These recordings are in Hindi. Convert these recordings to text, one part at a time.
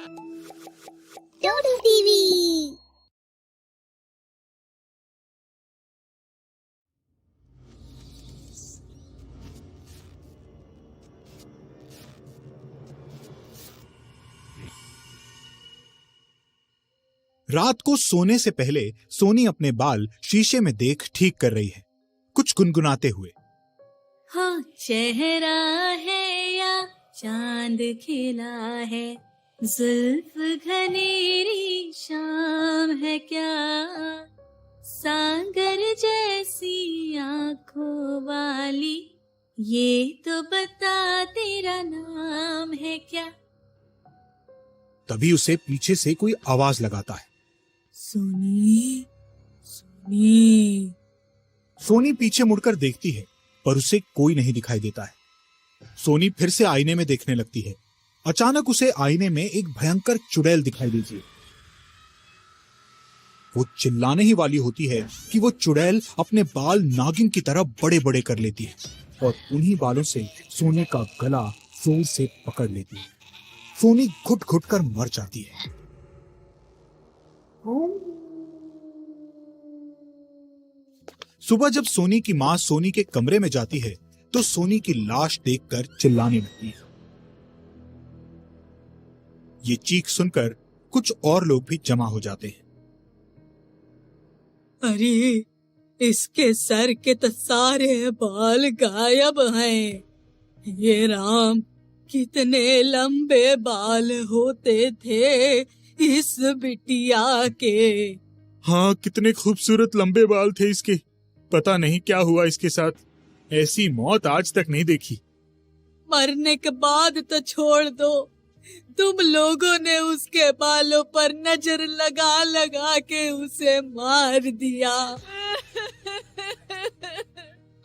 Total TV. रात को सोने से पहले सोनी अपने बाल शीशे में देख ठीक कर रही है, कुछ गुनगुनाते हुए। हाँ, चेहरा है या चांद खिला है, जुल्फ घनेरी शाम है क्या, सागर जैसी आंखों वाली, ये तो बता तेरा नाम है क्या। तभी उसे पीछे से कोई आवाज लगाता है, सोनी, सोनी। सोनी पीछे मुड़कर देखती है पर उसे कोई नहीं दिखाई देता है। सोनी फिर से आईने में देखने लगती है। अचानक उसे आईने में एक भयंकर चुड़ैल दिखाई देती है। वो चिल्लाने ही वाली होती है कि वो चुड़ैल अपने बाल नागिन की तरह बड़े बड़े कर लेती है और उन्हीं बालों से सोनी का गला जोर से पकड़ लेती है। सोनी घुट घुट कर मर जाती है। सुबह जब सोनी की मां सोनी के कमरे में जाती है तो सोनी की लाश देखकर चिल्लाने लगती है। ये चीख सुनकर कुछ और लोग भी जमा हो जाते हैं। अरे, इसके सर के तो सारे बाल गायब हैं। ये राम, कितने लंबे बाल होते थे इस बिटिया के। हाँ, कितने खूबसूरत लंबे बाल थे इसके। पता नहीं क्या हुआ इसके साथ, ऐसी मौत आज तक नहीं देखी। मरने के बाद तो छोड़ दो, तुम लोगों ने उसके बालों पर नजर लगा लगा के उसे मार दिया।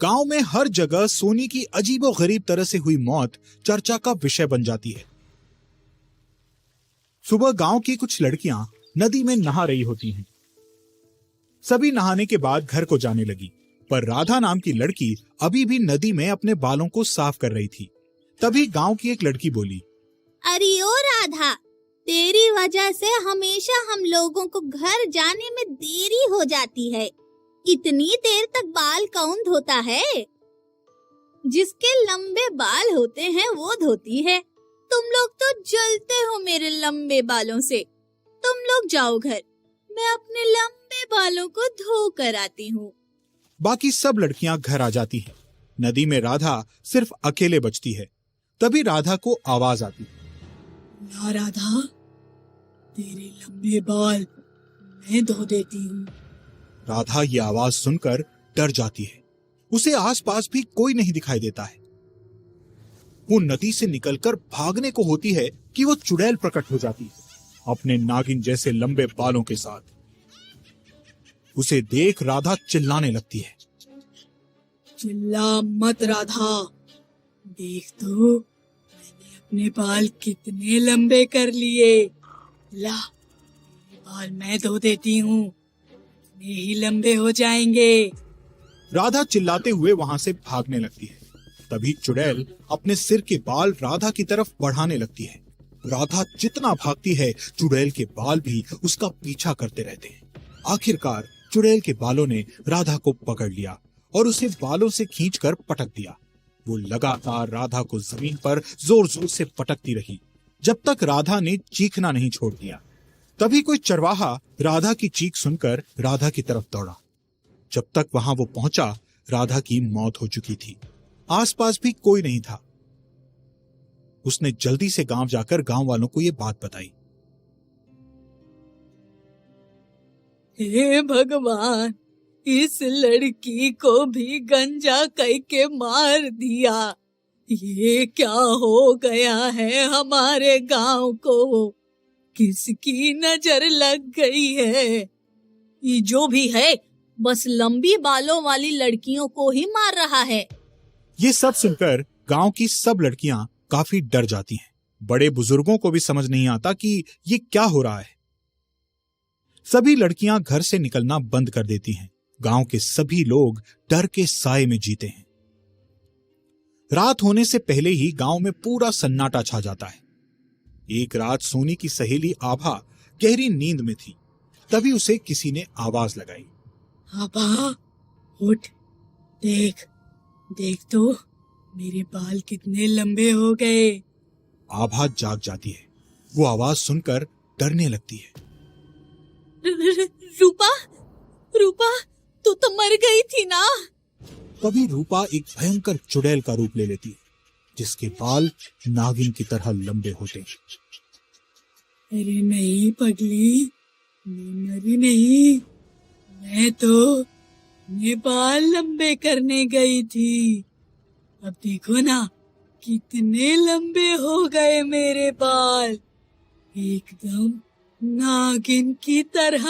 गांव में हर जगह सोनी की अजीबोगरीब तरह से हुई मौत चर्चा का विषय बन जाती है। सुबह गांव की कुछ लड़कियां नदी में नहा रही होती हैं। सभी नहाने के बाद घर को जाने लगी, पर राधा नाम की लड़की अभी भी नदी में अपने बालों को साफ कर रही थी। तभी गांव की एक लड़की बोली, अरे ओ राधा, तेरी वजह से हमेशा हम लोगों को घर जाने में देरी हो जाती है। इतनी देर तक बाल कौन धोता है? जिसके लंबे बाल होते हैं वो धोती है। तुम लोग तो जलते हो मेरे लंबे बालों से। तुम लोग जाओ घर, मैं अपने लंबे बालों को धो कर आती हूँ। बाकी सब लड़कियां घर आ जाती हैं। नदी में राधा सिर्फ अकेले बचती है। तभी राधा को आवाज आती है, ना राधा, तेरे लंबे बाल मैं धो देती हूँ। राधा ये आवाज सुनकर डर जाती है। उसे आसपास भी कोई नहीं दिखाई देता है। वो नदी से निकलकर भागने को होती है कि वो चुड़ैल प्रकट हो जाती है, अपने नागिन जैसे लंबे बालों के साथ। उसे देख राधा चिल्लाने लगती है, चिल्ला मत राधा, देख तो मैंने अपने बाल कितने लंबे कर लिए। ला, ये बाल मैं धो देती हूँ, इतने ही लंबे हो जाएंगे। राधा चिल्लाते हुए वहां से भागने लगती है। तभी चुड़ैल अपने सिर के बाल राधा की तरफ बढ़ाने लगती है। राधा जितना भागती है, चुड़ैल के बाल भी उसका पीछा करते रहते हैं। आखिरकार चुड़ैल के बालों ने राधा को पकड़ लिया और उसे बालों से खींचकर पटक दिया। वो लगातार राधा को जमीन पर जोर जोर से पटकती रही जब तक राधा ने चीखना नहीं छोड़ दिया। तभी कोई चरवाहा राधा की चीख सुनकर राधा की तरफ दौड़ा। जब तक वहां वो पहुंचा, राधा की मौत हो चुकी थी। आसपास भी कोई नहीं था। उसने जल्दी से गांव जाकर गांव वालों को ये बात बताई। हे भगवान, इस लड़की को भी गंजा कह के मार दिया। ये क्या हो गया है हमारे गांव को? किसकी नजर लग गई है? ये जो भी है, बस लंबी बालों वाली लड़कियों को ही मार रहा है। ये सब सुनकर गांव की सब लड़कियां काफी डर जाती हैं। बड़े बुजुर्गों को भी समझ नहीं आता कि ये क्या हो रहा है। सभी लड़कियां घर से निकलना बंद कर देती हैं। गांव के सभी लोग डर के साए में जीते हैं। रात होने से पहले ही गांव में पूरा सन्नाटा छा जाता है। एक रात सोनी की सहेली आभा गहरी नींद में थी। तभी उसे किसी ने आवाज लगाई। आभा, उठ, देख देख तो मेरे बाल कितने लंबे हो गए। आभा जाग जाती है। वो आवाज सुनकर डरने लगती है। रूपा, रूपा, तू तो मर गई थी ना। तभी रूपा एक भयंकर चुड़ैल का रूप ले लेती है, जिसके बाल नागिन की तरह लंबे होते हैं। अरे नहीं पगली, मैं मरी नहीं, मैं तो अपने बाल लंबे करने गई थी। अब देखो ना कितने लंबे हो गए मेरे बाल, एकदम नागिन की तरह।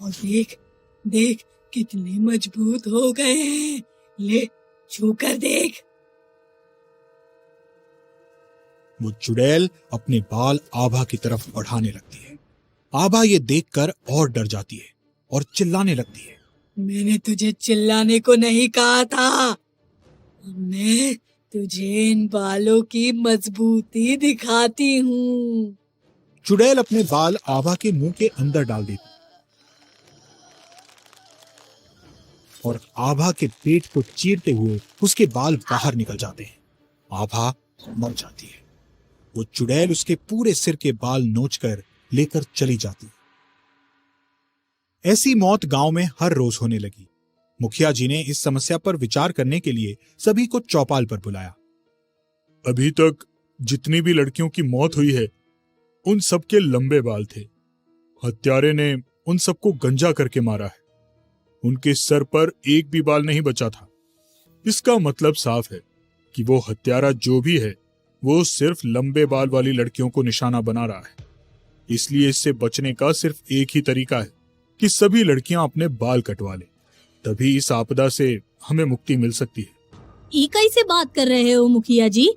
और देख देख कितने मजबूत हो गए हैं, ले छू कर देख। वो चुड़ैल अपने बाल आभा की तरफ बढ़ाने लगती है। आभा ये देखकर और डर जाती है और चिल्लाने लगती है। मैंने तुझे चिल्लाने को नहीं कहा था, मैं तुझे इन बालों की मजबूती दिखाती हूँ। चुड़ैल अपने बाल आभा के मुंह के अंदर डाल देती और आभा के पेट को चीरते हुए उसके बाल बाहर निकल जाते हैं। आभा मर जाती है। वो चुड़ैल उसके पूरे सिर के बाल नोचकर लेकर चली जाती है। ऐसी मौत गांव में हर रोज होने लगी। मुखिया जी ने इस समस्या पर विचार करने के लिए सभी को चौपाल पर बुलाया। अभी तक जितनी भी लड़कियों की मौत हुई है, उन सबके लंबे बाल थे। हत्यारे ने उन सबको गंजा करके मारा है। उनके सर पर एक भी बाल नहीं बचा था। इसका मतलब साफ है कि वो हत्यारा जो भी है, वो सिर्फ लंबे बाल वाली लड़कियों को निशाना बना रहा है। इसलिए इससे बचने का सिर्फ एक ही तरीका है कि सभी लड़कियां अपने बाल कटवा लें। तभी इस आपदा से हमें मुक्ति मिल सकती है। ई कैसे बात कर रहे हो मुखिया जी?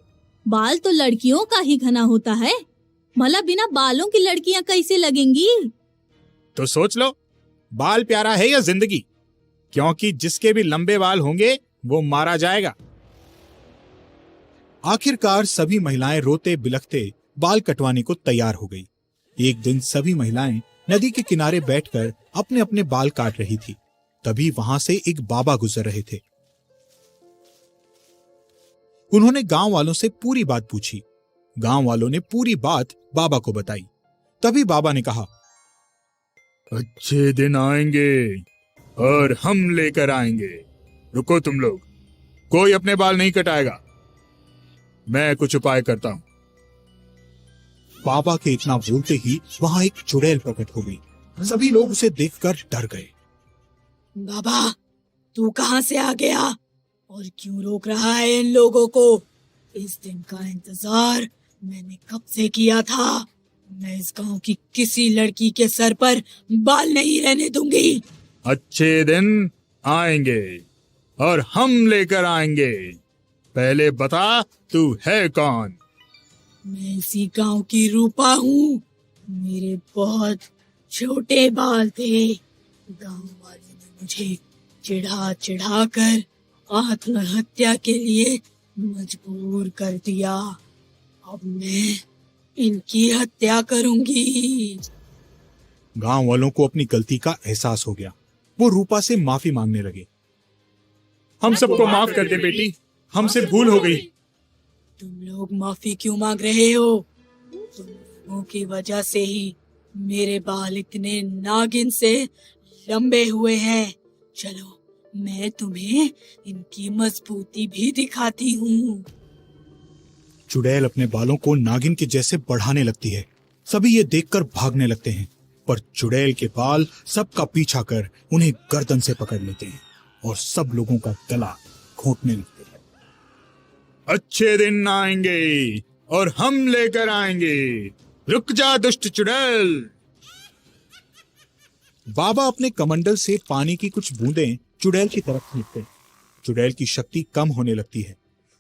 बाल तो लड़कियों का ही घना होता है, भला बिना बालों की लड़कियां कैसे लगेंगी? तो सोच लो, बाल प्यारा है या जिंदगी? क्योंकि जिसके भी लंबे बाल होंगे वो मारा जाएगा। आखिरकार सभी महिलाएं रोते बिलखते बाल कटवाने को तैयार हो गई। एक दिन सभी महिलाएं नदी के किनारे बैठकर अपने अपने बाल काट रही थी। तभी वहां से एक बाबा गुजर रहे थे। उन्होंने गांव वालों से पूरी बात पूछी। गांव वालों ने पूरी बात बाबा को बताई। तभी बाबा ने कहा, अच्छे दिन आएंगे और हम लेकर आएंगे। रुको तुम लोग, कोई अपने बाल नहीं कटाएगा, मैं कुछ उपाय करता हूं। बाबा के इतना बोलते ही वहां एक चुड़ैल प्रकट हो गई। सभी लोग उसे देखकर डर गए। बाबा, तू कहां से आ गया और क्यों रोक रहा है इन लोगों को? इस दिन का इंतजार मैंने कब से किया था। मैं इस गांव की किसी लड़की के सर पर बाल नहीं रहने दूंगी। अच्छे दिन आएंगे और हम लेकर आएंगे। पहले बता, तू है कौन? मैं इसी गांव की रूपा हूँ। मेरे बहुत छोटे बाल थे। गांव वाले ने मुझे चिढ़ा चिढ़ा कर आत्महत्या के लिए मजबूर कर दिया। अब मैं इनकी हत्या करूंगी। गांव वालों को अपनी गलती का एहसास हो गया। वो रूपा से माफी मांगने लगे। हम सबको माफ कर दे बेटी, हमसे भूल हो गई। तुम लोग माफी क्यों मांग रहे हो? तुम लोगों की वजह से ही मेरे बाल इतने नागिन से लंबे हुए हैं। चलो, मैं तुम्हें इनकी मजबूती भी दिखाती हूँ। चुड़ैल अपने बालों को नागिन के जैसे बढ़ाने लगती है। सभी ये देखकर भागने लगते हैं, पर चुड़ैल के बाल सबका पीछा कर उन्हें गर्दन से पकड़ लेते हैं और सब लोगों का गला घोंटने लगते हैं। अच्छे दिन आएंगे और हम लेकर आएंगे। रुक जा दुष्ट चुड़ैल। बाबा अपने कमंडल से पानी की कुछ बूंदें चुड़ैल की तरफ फेंकते हैं। चुड़ैल की शक्ति कम होने लगती है।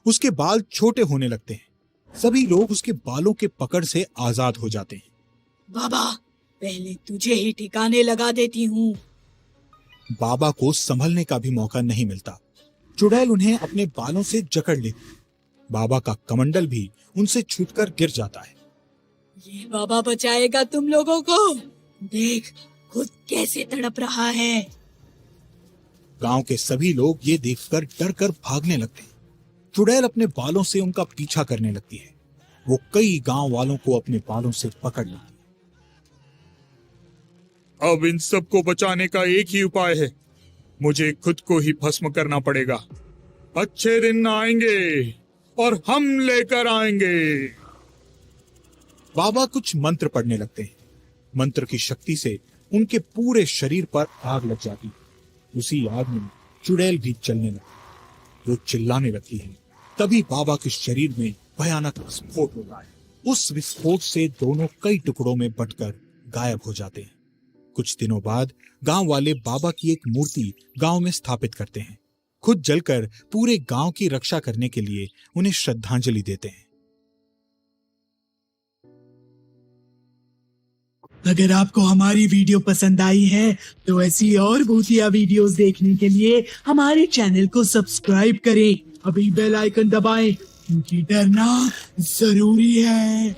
उसके बाल छोटे होने लगते हैं। सभी लोग उसके बालों के पकड़ से आजाद हो जाते हैं। बाबा, पहले तुझे ही ठिकाने लगा देती हूँ। बाबा को संभलने का भी मौका नहीं मिलता। चुड़ैल उन्हें अपने बालों से जकड़ लेती। बाबा का कमंडल भी उनसे छूटकर गिर जाता है। ये बाबा बचाएगा तुम लोगों को। देख खुद कैसे तड़प रहा है। गांव के सभी लोग ये देखकर डर कर भागने लगते हैं। चुड़ैल अपने बालों से उनका पीछा करने लगती है। वो कई गांव वालों को अपने बालों से पकड़ लेती है। अब इन सबको बचाने का एक ही उपाय है, मुझे खुद को ही भस्म करना पड़ेगा। अच्छे दिन आएंगे और हम लेकर आएंगे। बाबा कुछ मंत्र पढ़ने लगते हैं। मंत्र की शक्ति से उनके पूरे शरीर पर आग लग जाती है। उसी आग में चुड़ैल भी जलने लगती। वो चिल्लाने लगती है। तभी बाबा के शरीर में भयानक विस्फोट होता है। उस विस्फोट से दोनों कई टुकड़ों में बंटकर गायब हो जाते हैं। कुछ दिनों बाद गांव वाले बाबा की एक मूर्ति गांव में स्थापित करते हैं। खुद जलकर पूरे गांव की रक्षा करने के लिए उन्हें श्रद्धांजलि देते हैं। अगर आपको हमारी वीडियो पसंद आई है तो ऐसी और भूतिया वीडियोस देखने के लिए हमारे चैनल को सब्सक्राइब करें। अभी बेल आइकन दबाएं क्योंकि डरना जरूरी है।